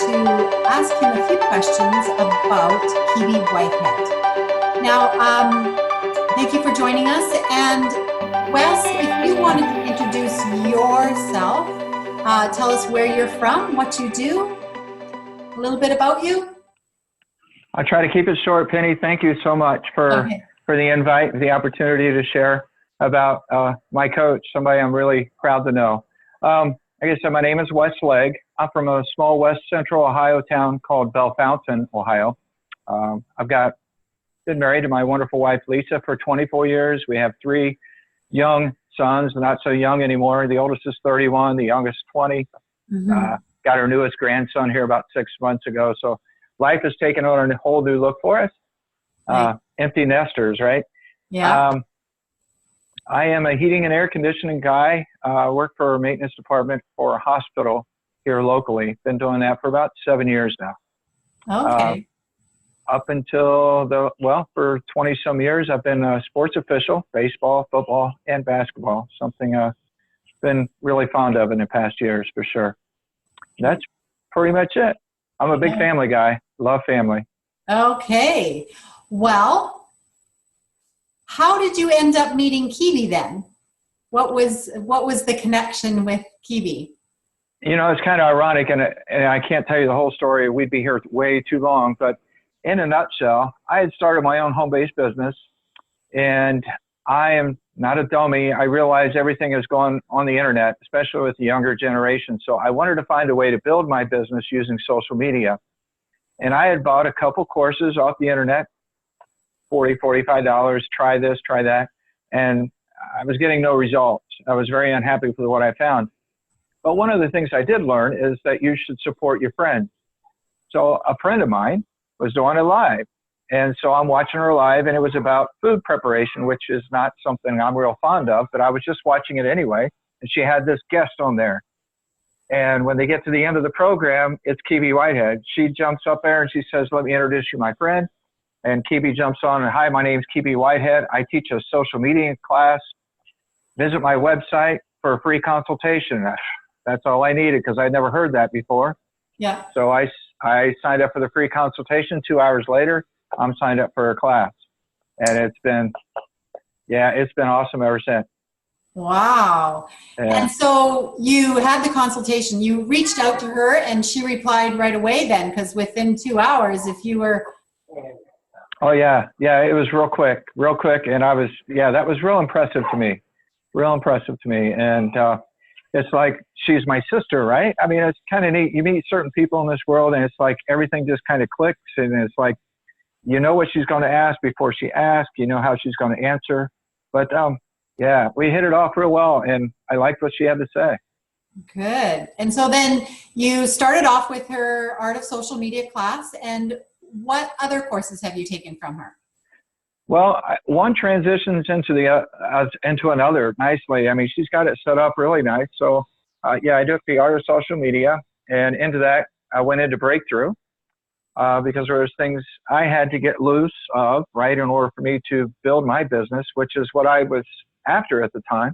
to ask him a few questions about Kiwi Whitehead. Now, thank you for joining us. And Wes, if you wanted to introduce yourself, tell us where you're from, what you do, a little bit about you. I'll try to keep it short, Penny. Thank you so much for the invite, the opportunity to share about my coach, somebody I'm really proud to know. Like I said, my name is Wes Legg. I'm from a small west central Ohio town called Bellefontaine, Ohio. I've been married to my wonderful wife, Lisa, for 24 years. We have 3 young sons, not so young anymore. The oldest is 31, the youngest 20. Got our newest grandson here about 6 months ago. So life has taken on a whole new look for us. Empty nesters, right? Yeah. I am a heating and air conditioning guy. I work for a maintenance department for a hospital here locally. Been doing that for about 7 years now. Okay. Up until for 20 some years, I've been a sports official, baseball, football, and basketball. Something I've been really fond of in the past years for sure. That's pretty much it. I'm a big family guy. Love family. Okay. Well, how did you end up meeting Kiwi then? What was the connection with Kiwi? You know, it's kind of ironic, and I can't tell you the whole story. We'd be here way too long. But in a nutshell, I had started my own home-based business, and I am not a dummy. I realize everything is going on the internet, especially with the younger generation. So I wanted to find a way to build my business using social media. And I had bought a couple courses off the internet, $40, $45, try this, try that. And I was getting no results. I was very unhappy with what I found. But one of the things I did learn is that you should support your friends. So a friend of mine was doing a live. And so I'm watching her live, and it was about food preparation, which is not something I'm real fond of, but I was just watching it anyway. And she had this guest on there. And when they get to the end of the program, it's Kiwi Whitehead. She jumps up there and she says, "Let me introduce you, my friend." And Kiwi jumps on and, "Hi, my name's Kiwi Whitehead. I teach a social media class. Visit my website for a free consultation." That's all I needed because I'd never heard that before. Yeah. So I signed up for the free consultation. 2 hours later, I'm signed up for her class. And it's been awesome ever since. Wow. Yeah. And so you had the consultation, you reached out to her and she replied right away then, because within 2 hours, if you were... Oh yeah. Yeah. It was real quick. And that was real impressive to me. And, it's like, she's my sister, right? I mean, it's kind of neat. You meet certain people in this world and it's like everything just kind of clicks, and it's like, you know what she's going to ask before she asks, you know how she's going to answer. But, yeah, we hit it off real well, and I liked what she had to say. Good. And so then you started off with her Art of Social Media class, and what other courses have you taken from her? Well, one transitions into another nicely. I mean, she's got it set up really nice. So, I took the Art of Social Media, and into that, I went into Breakthrough because there was things I had to get loose of, right, in order for me to build my business, which is what I was after at the time.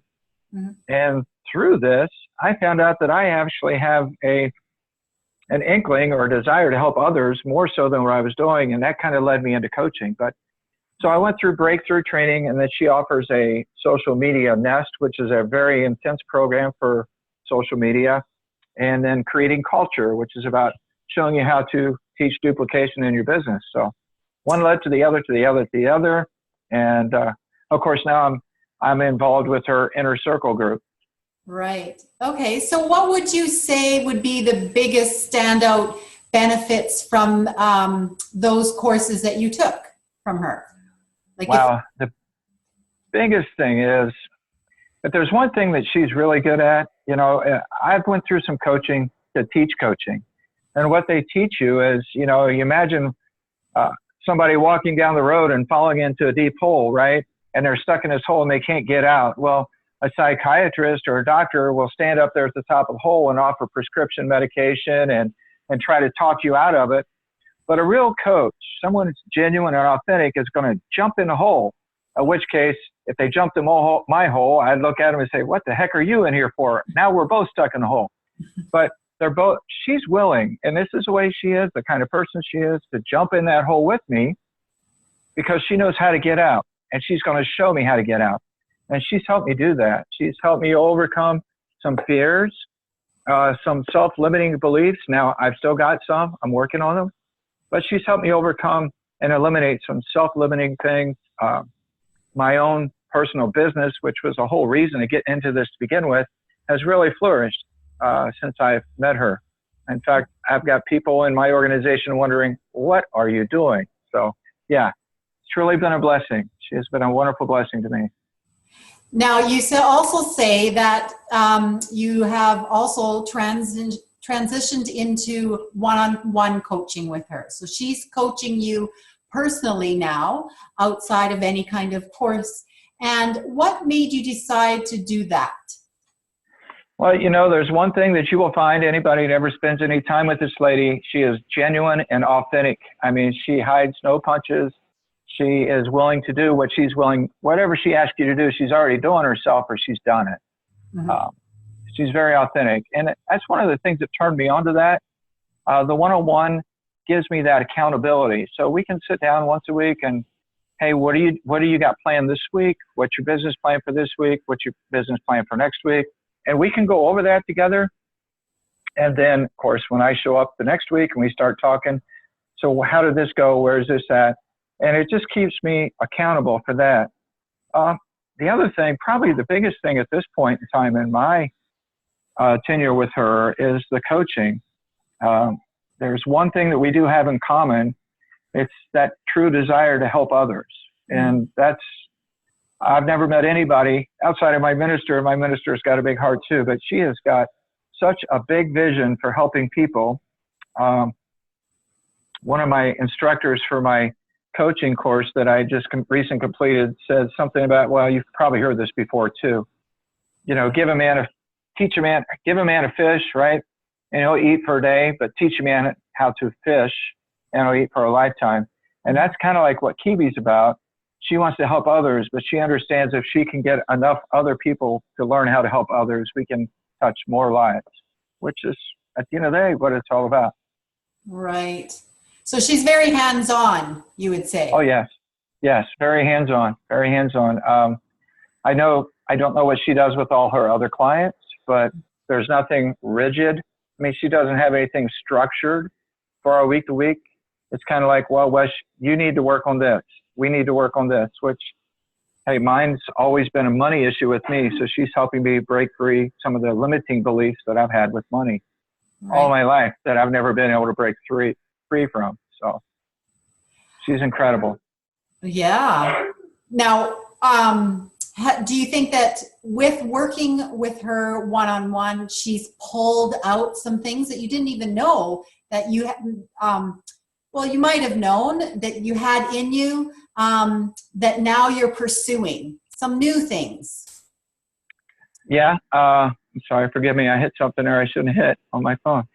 And through this, I found out that I actually have an inkling or a desire to help others more so than what I was doing, and that kind of led me into coaching. So I went through Breakthrough training, and then she offers a social media nest, which is a very intense program for social media, and then creating culture, which is about showing you how to teach duplication in your business. So one led to the other, and of course now I'm involved with her Inner Circle group. Right. Okay. So what would you say would be the biggest standout benefits from those courses that you took from her? The biggest thing is that there's one thing that she's really good at. You know, I've went through some coaching to teach coaching. And what they teach you is, you know, you imagine somebody walking down the road and falling into a deep hole, right? And they're stuck in this hole and they can't get out. Well, a psychiatrist or a doctor will stand up there at the top of the hole and offer prescription medication and try to talk you out of it. But a real coach, someone that's genuine and authentic, is going to jump in the hole, in which case, if they jumped in my hole, I'd look at them and say, "What the heck are you in here for?" Now we're both stuck in the hole. But she's willing, and this is the way she is, the kind of person she is, to jump in that hole with me because she knows how to get out, and she's going to show me how to get out. And she's helped me do that. She's helped me overcome some fears, some self-limiting beliefs. Now, I've still got some. I'm working on them. But she's helped me overcome and eliminate some self-limiting things. My own personal business, which was a whole reason to get into this to begin with, has really flourished since I've met her. In fact, I've got people in my organization wondering, what are you doing? So, yeah, it's really been a blessing. She has been a wonderful blessing to me. Now, you also say that you have also transitioned into one-on-one coaching with her. So she's coaching you personally now, outside of any kind of course. And what made you decide to do that? Well, you know, there's one thing that you will find, anybody that ever spends any time with this lady, she is genuine and authentic. I mean, she hides no punches. She is willing to do what she's willing, whatever she asks you to do, she's already doing herself or she's done it. Mm-hmm. She's very authentic. And that's one of the things that turned me on to that. The one-on-one gives me that accountability. So we can sit down once a week and, hey, what do you got planned this week? What's your business plan for this week? What's your business plan for next week? And we can go over that together. And then, of course, when I show up the next week and we start talking, so how did this go? Where's this at? And it just keeps me accountable for that. The other thing, probably the biggest thing at this point in time in my tenure with her is the coaching. There's one thing that we do have in common. It's that true desire to help others. And I've never met anybody outside of my minister. My minister's got a big heart too, but she has got such a big vision for helping people. One of my instructors for my coaching course that I just recently completed said something about, well, you've probably heard this before too. You know, give a man a fish, right? And he'll eat for a day, but teach a man how to fish and he'll eat for a lifetime. And that's kind of like what Kibi's about. She wants to help others, but she understands if she can get enough other people to learn how to help others, we can touch more lives, which is at the end of the day what it's all about. Right. So she's very hands-on, you would say. Oh, yes. Yes, very hands-on, very hands-on. I don't know what she does with all her other clients, but there's nothing rigid. I mean, she doesn't have anything structured for our week-to-week. It's kind of like, well, Wes, you need to work on this. We need to work on this, which, hey, mine's always been a money issue with me. So she's helping me break free some of the limiting beliefs that I've had with money all my life that I've never been able to break free from. So she's incredible. Yeah. Now, do you think that with working with her one-on-one, she's pulled out some things that you didn't even know that you hadn't, well, you might have known that you had in you, that now you're pursuing some new things? Yeah. I'm sorry, forgive me. I hit something there I shouldn't have hit on my phone.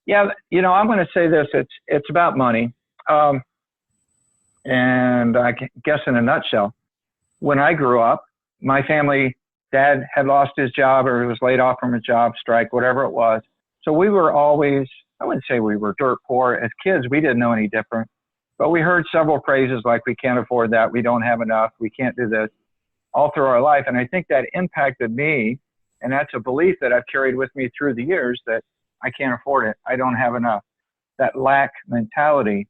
Yeah, you know, I'm going to say this. It's about money. And I guess in a nutshell, when I grew up, my family, dad had lost his job or was laid off from a job strike, whatever it was. So we were always, I wouldn't say we were dirt poor. As kids, we didn't know any different. But we heard several phrases like, we can't afford that, we don't have enough, we can't do this, all through our life. And I think that impacted me. And that's a belief that I've carried with me through the years, that I can't afford it, I don't have enough. That lack mentality.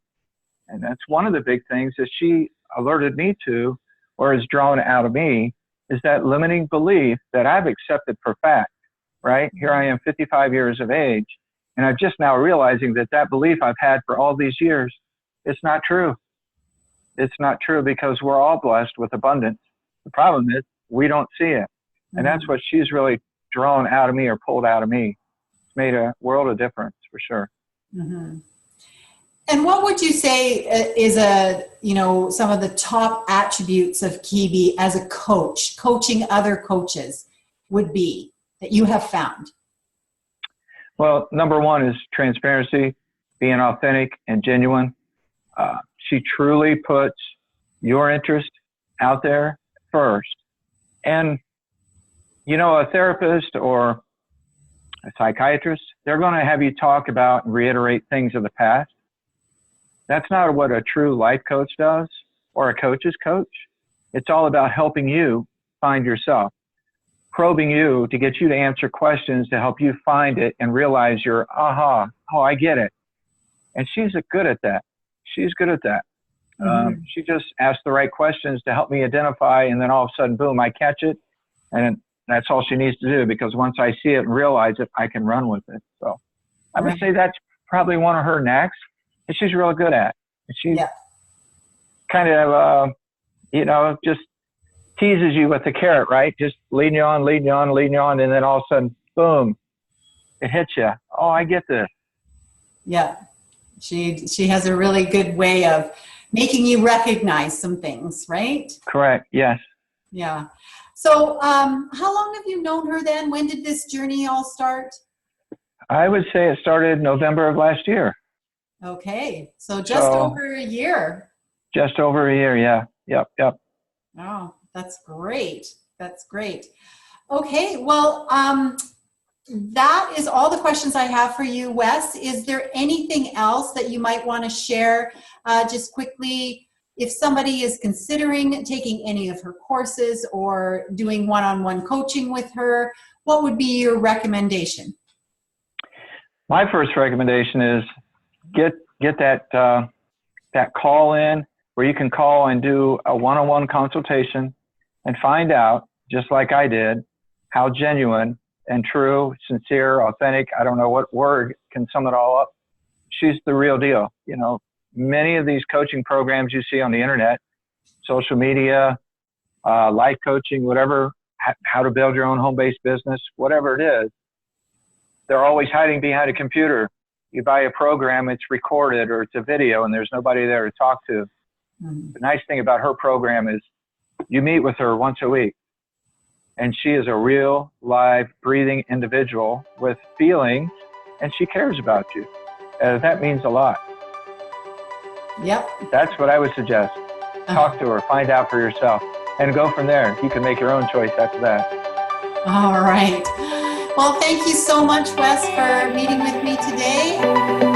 And that's one of the big things that she alerted me to, or is drawn out of me, is that limiting belief that I've accepted for fact, right? Here I am, 55 years of age, and I'm just now realizing that that belief I've had for all these years, it's not true. It's not true, because we're all blessed with abundance. The problem is we don't see it. And that's what she's really drawn out of me, or pulled out of me. It's made a world of difference, for sure. Mm-hmm. And what would you say is some of the top attributes of Kibi as a coach, coaching other coaches, would be that you have found? Well, number one is transparency, being authentic and genuine. She truly puts your interest out there first. And, you know, a therapist or a psychiatrist, they're going to have you talk about and reiterate things of the past. That's not what a true life coach does or a coach's coach. It's all about helping you find yourself, probing you to get you to answer questions to help you find it and realize your aha, oh, I get it. And she's good at that. She's good at that. She just asks the right questions to help me identify, and then all of a sudden, boom, I catch it. And that's all she needs to do, because once I see it and realize it, I can run with it. So I would say that's probably one of her knacks that she's really good at. And she kind of, just teases you with the carrot, right? Just leading you on, and then all of a sudden, boom, it hits you. Oh, I get this. Yeah. She has a really good way of making you recognize some things, right? Correct. Yes. Yeah. So how long have you known her then? When did this journey all start? I would say it started November of last year. Okay. So just over a year. Just over a year. Yeah. Yep. Oh, that's great. That's great. Okay. Well, that is all the questions I have for you, Wes. Is there anything else that you might want to share just quickly? If somebody is considering taking any of her courses or doing one-on-one coaching with her, what would be your recommendation? My first recommendation is get that call in where you can call and do a one-on-one consultation and find out, just like I did, how genuine and true, sincere, authentic, I don't know what word can sum it all up. She's the real deal. Many of these coaching programs you see on the internet, social media, life coaching, whatever, how to build your own home-based business, whatever it is, they're always hiding behind a computer. You buy a program, it's recorded or it's a video, and there's nobody there to talk to. The nice thing about her program is you meet with her once a week. And she is a real, live, breathing individual with feelings, and she cares about you. That means a lot. Yep. That's what I would suggest. Talk to her, find out for yourself, and go from there. You can make your own choice after that. All right. Well, thank you so much, Wes, for meeting with me today.